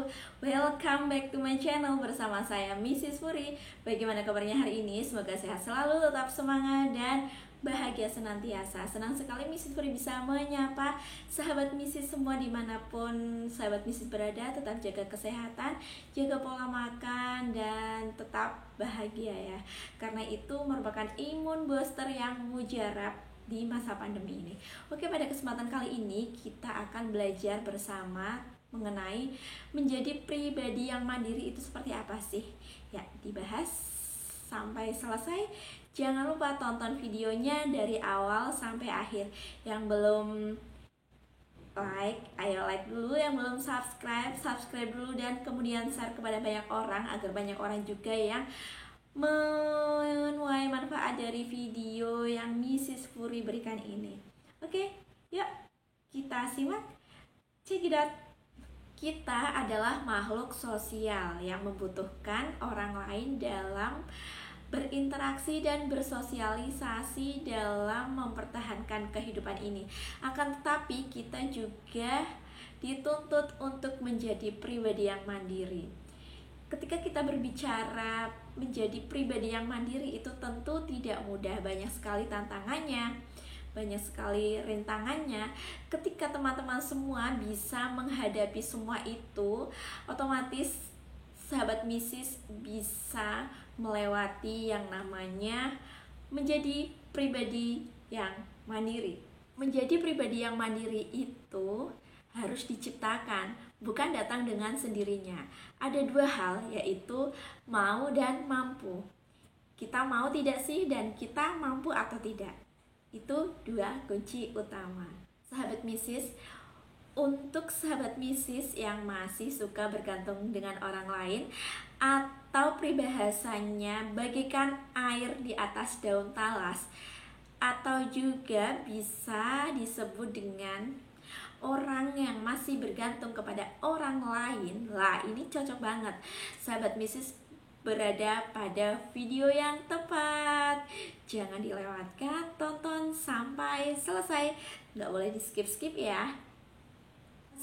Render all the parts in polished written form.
wabarakatuh. Welcome back to my channel bersama saya Mrs. Puri. Bagaimana kabarnya hari ini? Semoga sehat selalu, tetap semangat dan bahagia senantiasa. Senang sekali Mrs. Puri bisa menyapa sahabat Mrs. semua dimanapun sahabat Mrs. berada. Tetap jaga kesehatan, jaga pola makan dan tetap bahagia ya. Karena itu merupakan imun booster yang mujarab di masa pandemi ini. Oke, pada kesempatan kali ini kita akan belajar bersama mengenai menjadi pribadi yang mandiri itu seperti apa sih? Ya, dibahas sampai selesai. Jangan lupa tonton videonya dari awal sampai akhir. Yang belum like, ayo like dulu. Yang belum subscribe dulu, dan kemudian share kepada banyak orang agar banyak orang juga yang menuai manfaat dari video yang Mrs. Puri berikan ini. Oke, yuk kita simak. Check it out. Kita adalah makhluk sosial yang membutuhkan orang lain dalam berinteraksi dan bersosialisasi dalam mempertahankan kehidupan ini. Akan tetapi kita juga dituntut untuk menjadi pribadi yang mandiri. Ketika kita berbicara menjadi pribadi yang mandiri itu tentu tidak mudah, banyak sekali tantangannya, banyak sekali rintangannya. Ketika teman-teman semua bisa menghadapi semua itu, otomatis sahabat Mrs. bisa melewati yang namanya menjadi pribadi yang mandiri. Menjadi pribadi yang mandiri itu harus diciptakan, bukan datang dengan sendirinya. Ada dua hal, yaitu mau dan mampu. Kita mau tidak sih, dan kita mampu atau tidak. Itu dua kunci utama. Sahabat Mrs., untuk sahabat Mrs. yang masih suka bergantung dengan orang lain, atau peribahasanya bagaikan air di atas daun talas, atau juga bisa disebut dengan orang yang masih bergantung kepada orang lain. Lah, ini cocok banget sahabat Mrs. berada pada video yang tepat. Jangan dilewatkan, tonton sampai selesai, nggak boleh di skip ya.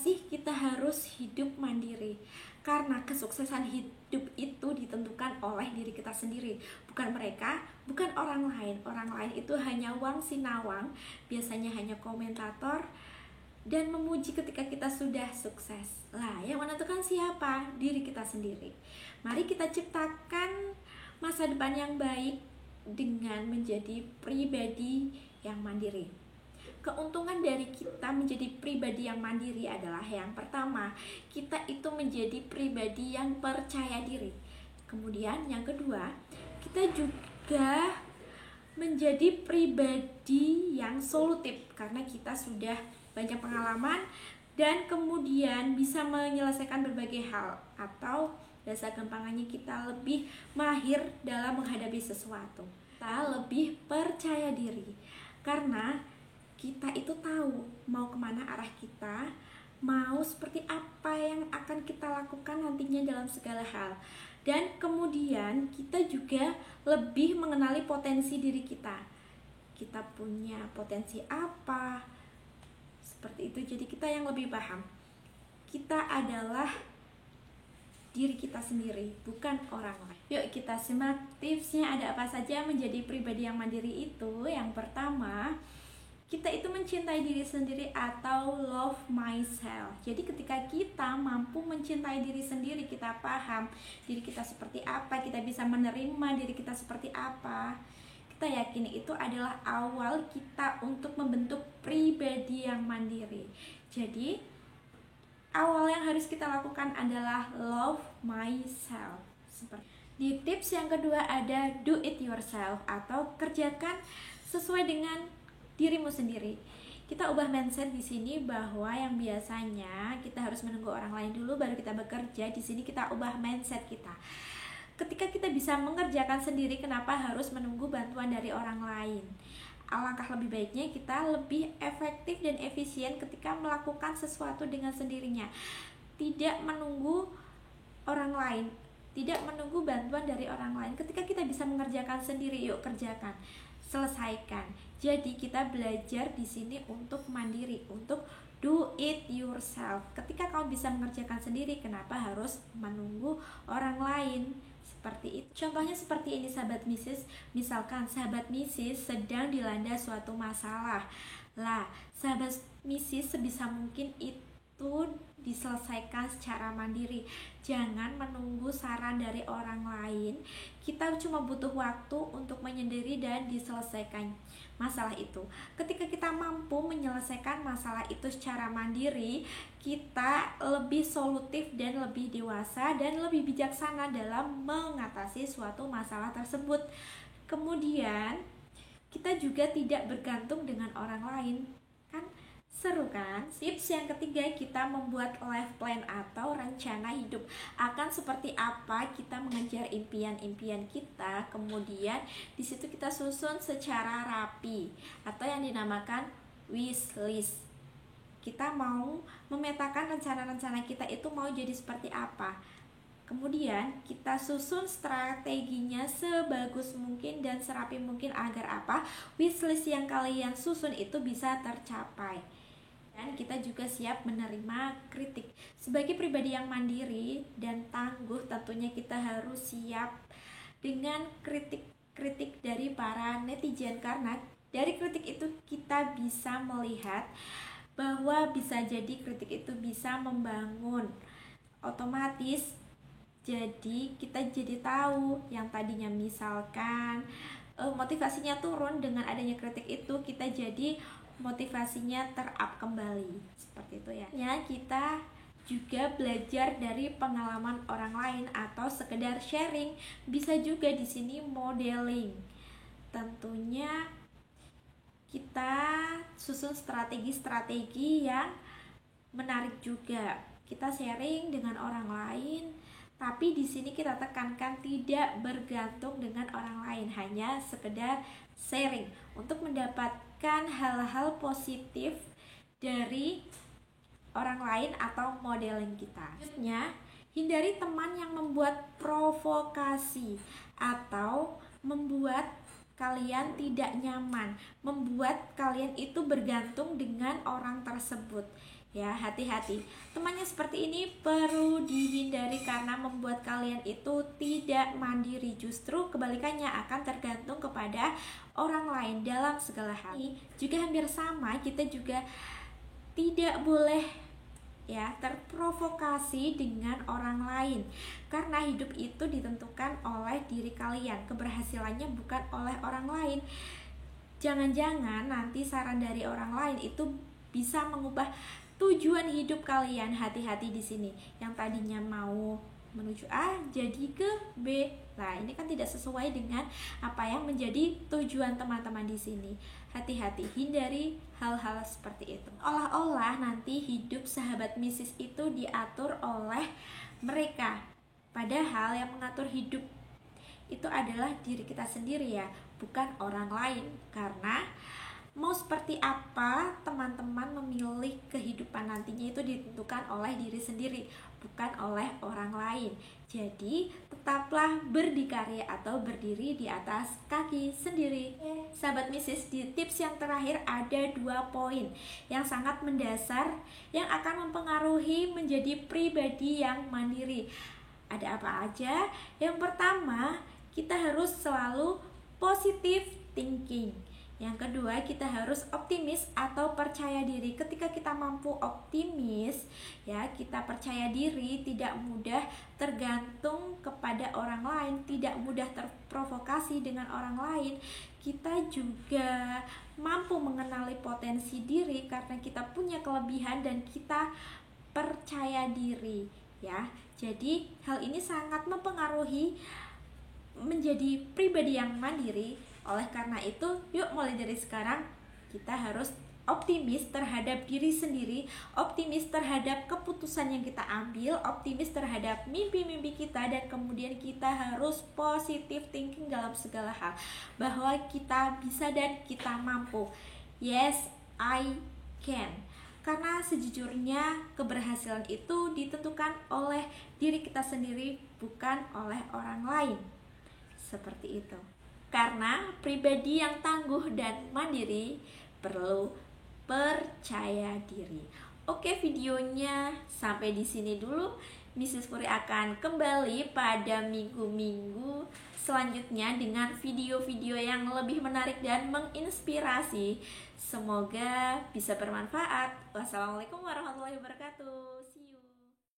Kita harus hidup mandiri, karena kesuksesan hidup itu ditentukan oleh diri kita sendiri, bukan mereka, bukan orang lain. Orang lain itu hanya wang sinawang, biasanya hanya komentator dan memuji ketika kita sudah sukses. Lah, yang menentukan siapa? Diri kita sendiri. Mari kita ciptakan masa depan yang baik dengan menjadi pribadi yang mandiri. Keuntungan dari kita menjadi pribadi yang mandiri adalah yang pertama, kita itu menjadi pribadi yang percaya diri. Kemudian yang kedua, kita juga menjadi pribadi yang solutif karena kita sudah banyak pengalaman dan kemudian bisa menyelesaikan berbagai hal, atau bahasa gampangannya kita lebih mahir dalam menghadapi sesuatu. Kita lebih percaya diri karena kita itu tahu mau kemana arah kita, mau seperti apa yang akan kita lakukan nantinya dalam segala hal. Dan kemudian kita juga lebih mengenali potensi diri kita. Kita punya potensi apa, seperti itu. Jadi kita yang lebih paham. Kita adalah diri kita sendiri, bukan orang lain. Yuk kita simak tipsnya ada apa saja menjadi pribadi yang mandiri itu. Yang pertama, kita itu mencintai diri sendiri atau love myself. Jadi ketika kita mampu mencintai diri sendiri, kita paham diri kita seperti apa, kita bisa menerima diri kita seperti apa, kita yakin itu adalah awal kita untuk membentuk pribadi yang mandiri. Jadi awal yang harus kita lakukan adalah love myself. Di tips yang kedua ada do it yourself atau kerjakan sesuai dengan dirimu sendiri. Kita ubah mindset di sini bahwa yang biasanya kita harus menunggu orang lain dulu baru kita bekerja, di sini kita ubah mindset kita. Ketika kita bisa mengerjakan sendiri, kenapa harus menunggu bantuan dari orang lain? Alangkah lebih baiknya kita lebih efektif dan efisien ketika melakukan sesuatu dengan sendirinya. Tidak menunggu orang lain, tidak menunggu bantuan dari orang lain. Ketika kita bisa mengerjakan sendiri, yuk kerjakan, selesaikan. Jadi kita belajar di sini untuk mandiri, untuk Do it yourself. Ketika kamu bisa mengerjakan sendiri, kenapa harus menunggu orang lain? Seperti itu. Contohnya seperti ini sahabat Mrs. Misalkan sahabat Mrs. sedang dilanda suatu masalah. Lah, sahabat Mrs. sebisa mungkin itu diselesaikan secara mandiri. Jangan menunggu saran dari orang lain. Kita cuma butuh waktu untuk menyendiri dan diselesaikan masalah itu. Ketika kita mampu menyelesaikan masalah itu secara mandiri, kita lebih solutif dan lebih dewasa dan lebih bijaksana dalam mengatasi suatu masalah tersebut. Kemudian kita juga tidak bergantung dengan orang lain. Kan seru kan? Tips yang ketiga, kita membuat life plan atau rencana hidup. Akan seperti apa kita mengejar impian-impian kita. Kemudian di situ kita susun secara rapi atau yang dinamakan wish list. Kita mau memetakan rencana-rencana kita itu mau jadi seperti apa. Kemudian kita susun strateginya sebagus mungkin dan serapi mungkin agar apa? Wishlist yang kalian susun itu bisa tercapai. Dan kita juga siap menerima kritik. Sebagai pribadi yang mandiri dan tangguh, tentunya kita harus siap dengan kritik-kritik dari para netizen. Karena dari kritik itu kita bisa melihat bahwa bisa jadi kritik itu bisa membangun. Otomatis jadi kita jadi tahu yang tadinya misalkan motivasinya turun, dengan adanya kritik itu kita jadi motivasinya ter-up kembali. Seperti itu ya. Kita juga belajar dari pengalaman orang lain atau sekedar sharing. Bisa juga di sini modeling. Tentunya kita susun strategi-strategi yang menarik juga. Kita sharing dengan orang lain, tapi di sini kita tekankan tidak bergantung dengan orang lain, hanya sekedar sharing untuk mendapatkan hal-hal positif dari orang lain atau modeling kita. Selanjutnya, hindari teman yang membuat provokasi atau membuat kalian tidak nyaman, membuat kalian itu bergantung dengan orang tersebut. Ya, hati-hati. Temannya seperti ini perlu dihindari karena membuat kalian itu tidak mandiri. Justru kebalikannya, akan tergantung kepada orang lain dalam segala hal. Juga hampir sama, kita juga tidak boleh ya terprovokasi dengan orang lain. Karena hidup itu ditentukan oleh diri kalian. Keberhasilannya bukan oleh orang lain. Jangan-jangan nanti saran dari orang lain itu bisa mengubah tujuan hidup kalian. Hati-hati di sini. Yang tadinya mau menuju A jadi ke B. Nah, ini kan tidak sesuai dengan apa yang menjadi tujuan teman-teman di sini. Hati-hati, hindari hal-hal seperti itu. Olah-olah nanti hidup sahabat Mrs. itu diatur oleh mereka. Padahal yang mengatur hidup itu adalah diri kita sendiri ya, bukan orang lain. Karena mau seperti apa teman-teman memilih kehidupan nantinya itu ditentukan oleh diri sendiri, bukan oleh orang lain. Jadi tetaplah berdikari atau berdiri di atas kaki sendiri. Sahabat Mrs, di tips yang terakhir ada 2 poin yang sangat mendasar yang akan mempengaruhi menjadi pribadi yang mandiri. Ada apa aja? Yang pertama, kita harus selalu positive thinking. Yang kedua, kita harus optimis atau percaya diri. Ketika kita mampu optimis, ya, kita percaya diri, tidak mudah tergantung kepada orang lain, tidak mudah terprovokasi dengan orang lain. Kita juga mampu mengenali potensi diri karena kita punya kelebihan dan kita percaya diri, ya. Jadi, hal ini sangat mempengaruhi menjadi pribadi yang mandiri. Oleh karena itu, yuk mulai dari sekarang kita harus optimis terhadap diri sendiri, optimis terhadap keputusan yang kita ambil, optimis terhadap mimpi-mimpi kita, dan kemudian kita harus positive thinking dalam segala hal, bahwa kita bisa dan kita mampu. Yes, I can. Karena sejujurnya keberhasilan itu ditentukan oleh diri kita sendiri, bukan oleh orang lain. Seperti itu. Karena pribadi yang tangguh dan mandiri perlu percaya diri. Oke, videonya sampai di sini dulu. Mrs. Puri akan kembali pada minggu-minggu selanjutnya dengan video-video yang lebih menarik dan menginspirasi. Semoga bisa bermanfaat. Wassalamualaikum warahmatullahi wabarakatuh.